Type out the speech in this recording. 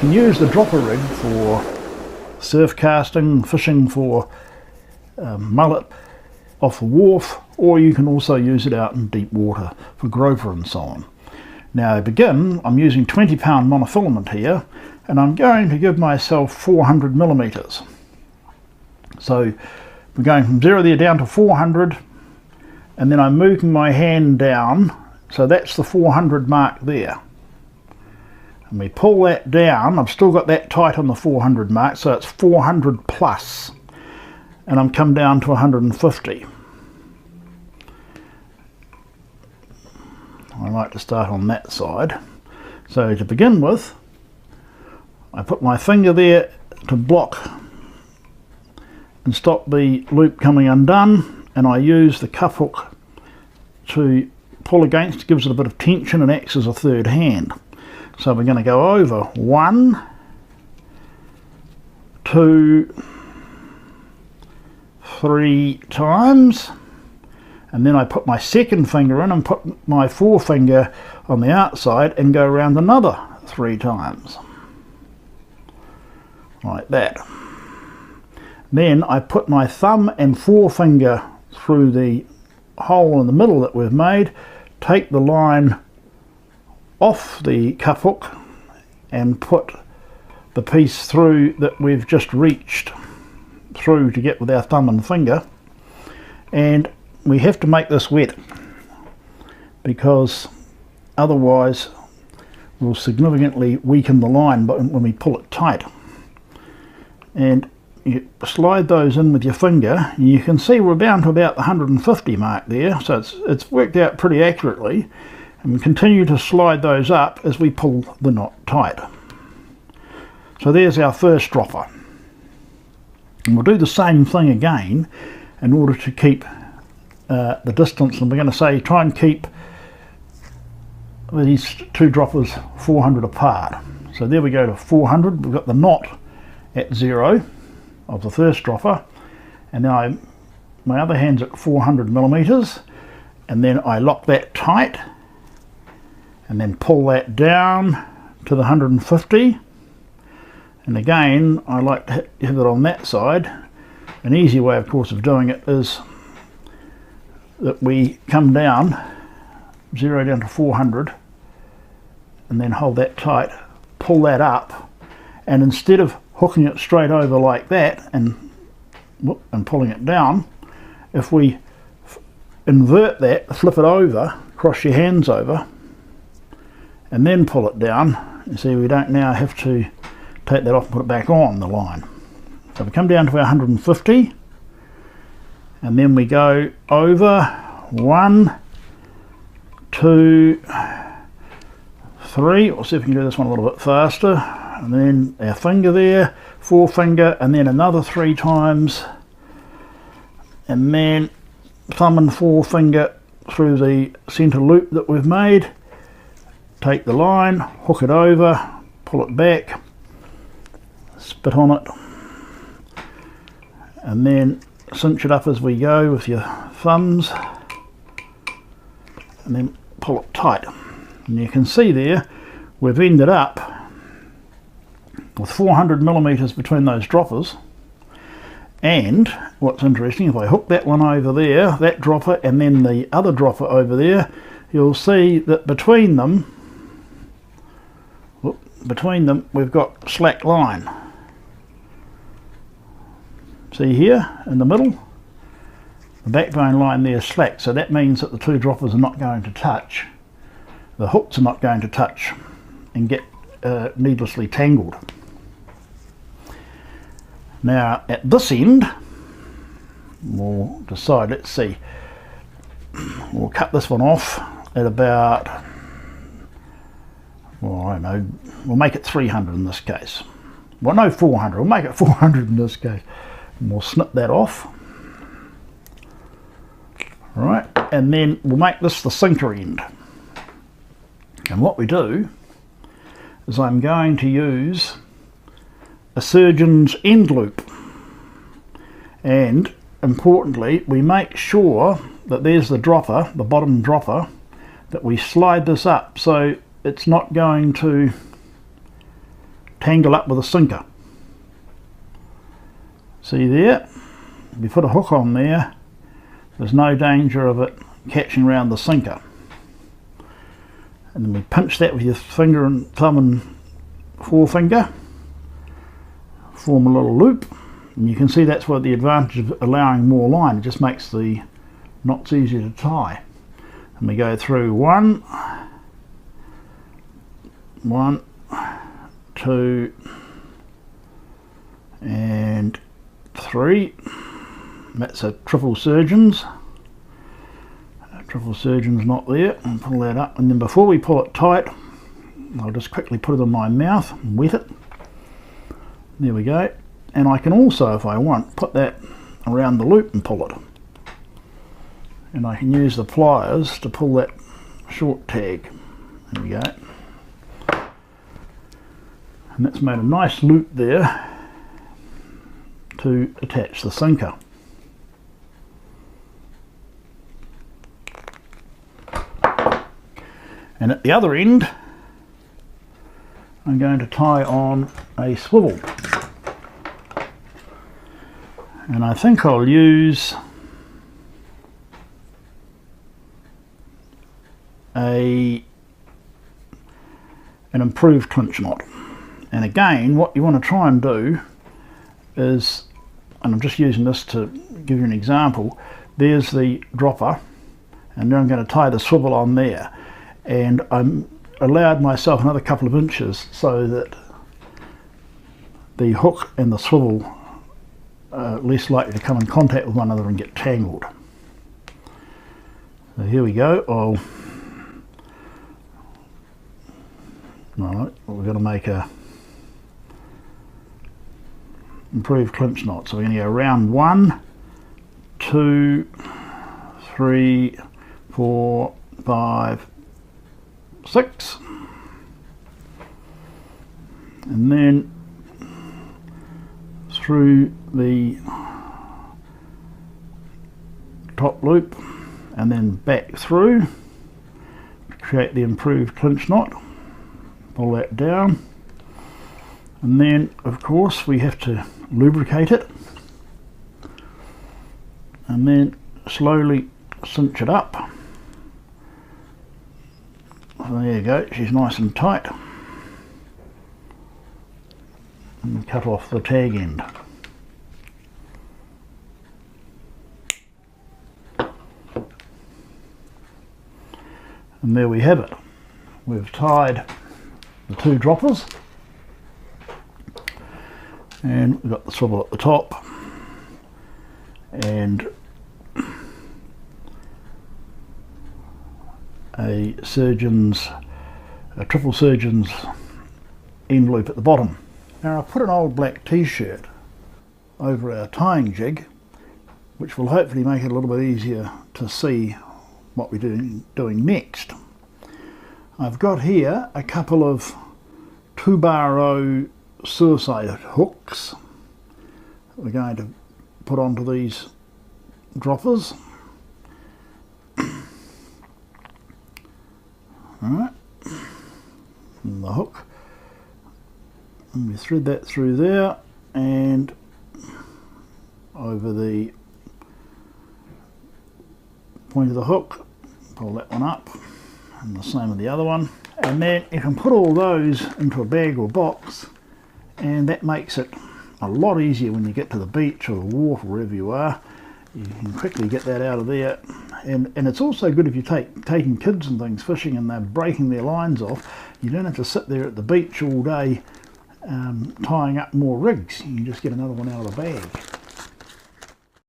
can use the dropper rig for surf casting, fishing for mullet off the wharf, or you can also use it out in deep water for groper and so on. Now to begin, I'm using 20 pound monofilament here, and I'm going to give myself 400 millimetres. So we're going from 0 there down to 400, and then I'm moving my hand down, so that's the 400 mark there. And we pull that down. I've still got that tight on the 400 mark, so it's 400 plus, and I'm come down to 150. I like to start on that side. So to begin with, I put my finger there to block and stop the loop coming undone, and I use the cuff hook to pull against. It gives it a bit of tension and acts as a third hand. So we're going to go over 1, 2, 3 times, and then I put my second finger in and put my forefinger on the outside and go around another 3 times, like that. Then I put my thumb and forefinger through the hole in the middle that we've made, take the line off the cuff hook and put the piece through that we've just reached through to get with our thumb and finger. And we have to make this wet, because otherwise we'll significantly weaken the line when we pull it tight. And you slide those in with your finger, and you can see we're down to about the 150 mark there, so it's worked out pretty accurately. And we continue to slide those up as we pull the knot tight. So there's our first dropper. And we'll do the same thing again in order to keep the distance, and we're going to say try and keep these 2 droppers 400 apart. So there we go to 400. We've got the knot at 0 of the first dropper, and then my other hand's at 400 millimetres, and then I lock that tight and then pull that down to the 150. And again, I like to have it on that side. An easy way, of course, of doing it is that we come down 0 down to 400 and then hold that tight, pull that up, and instead of hooking it straight over like that and pulling it down, if we invert that, flip it over, cross your hands over, and then pull it down, you see we don't now have to take that off and put it back on the line. So we come down to our 150, and then we go over 1, 2, 3. We'll see if we can do this one a little bit faster. And then our finger there, forefinger, and then another 3 times, and then thumb and forefinger through the centre loop that we've made. Take the line, hook it over, pull it back, spit on it, and then cinch it up as we go with your thumbs, and then pull it tight. And you can see there we've ended up with 400 millimetres between those droppers. And what's interesting, if I hook that one over there, that dropper, and then the other dropper over there, you'll see that between them we've got slack line. See here in the middle, the backbone line there is slack, so that means that the 2 droppers are not going to touch. The hooks are not going to touch and get needlessly tangled. Now at this end, we'll decide, let's see, we'll cut this one off at about, well, I don't know, we'll make it 300 in this case. Well, no, 400, we'll make it 400 in this case. And we'll snip that off. Right, and then we'll make this the sinker end. And what we do is I'm going to use a surgeon's end loop, and importantly we make sure that there's the dropper, the bottom dropper, that we slide this up so it's not going to tangle up with a sinker. See there, if you put a hook on there, there's no danger of it catching around the sinker. And then we pinch that with your finger and thumb and forefinger, form a little loop, and you can see that's what the advantage of allowing more line, it just makes the knots easier to tie. And we go through 1, 2 and 3. That's a triple surgeon's. Triple surgeon's knot there, and pull that up, and then before we pull it tight, I'll just quickly put it in my mouth and wet it. There we go. And I can also, if I want, put that around the loop and pull it. And I can use the pliers to pull that short tag. There we go. And that's made a nice loop there to attach the sinker. And at the other end, I'm going to tie on a swivel. And I think I'll use an improved clinch knot. And again, what you want to try and do is, and I'm just using this to give you an example, there's the dropper, and then I'm going to tie the swivel on there. And I'm allowed myself another couple of inches so that the hook and the swivel are less likely to come in contact with one another and get tangled. So here we go. Alright, we're going to make a improved clinch knot. So we're going to go around 1, 2, 3, 4, 5, 6, and then through the top loop and then back through to create the improved clinch knot. Pull that down, and then of course we have to lubricate it and then slowly cinch it up. So there you go, she's nice and tight. And cut off the tag end. And there we have it. We've tied the two droppers, and we've got the swivel at the top, and a triple surgeon's end loop at the bottom. Now I've put an old black t-shirt over our tying jig, which will hopefully make it a little bit easier to see what we're doing next. I've got here a couple of 2-bar suicide hooks that we're going to put onto these droppers. Alright, and the hook, and we thread that through there and over the point of the hook, pull that one up, and the same with the other one. And then you can put all those into a bag or box, and that makes it a lot easier when you get to the beach or the wharf or wherever you are. You can quickly get that out of there, and it's also good if you're taking kids and things fishing and they're breaking their lines off. You don't have to sit there at the beach all day tying up more rigs. You can just get another one out of the bag.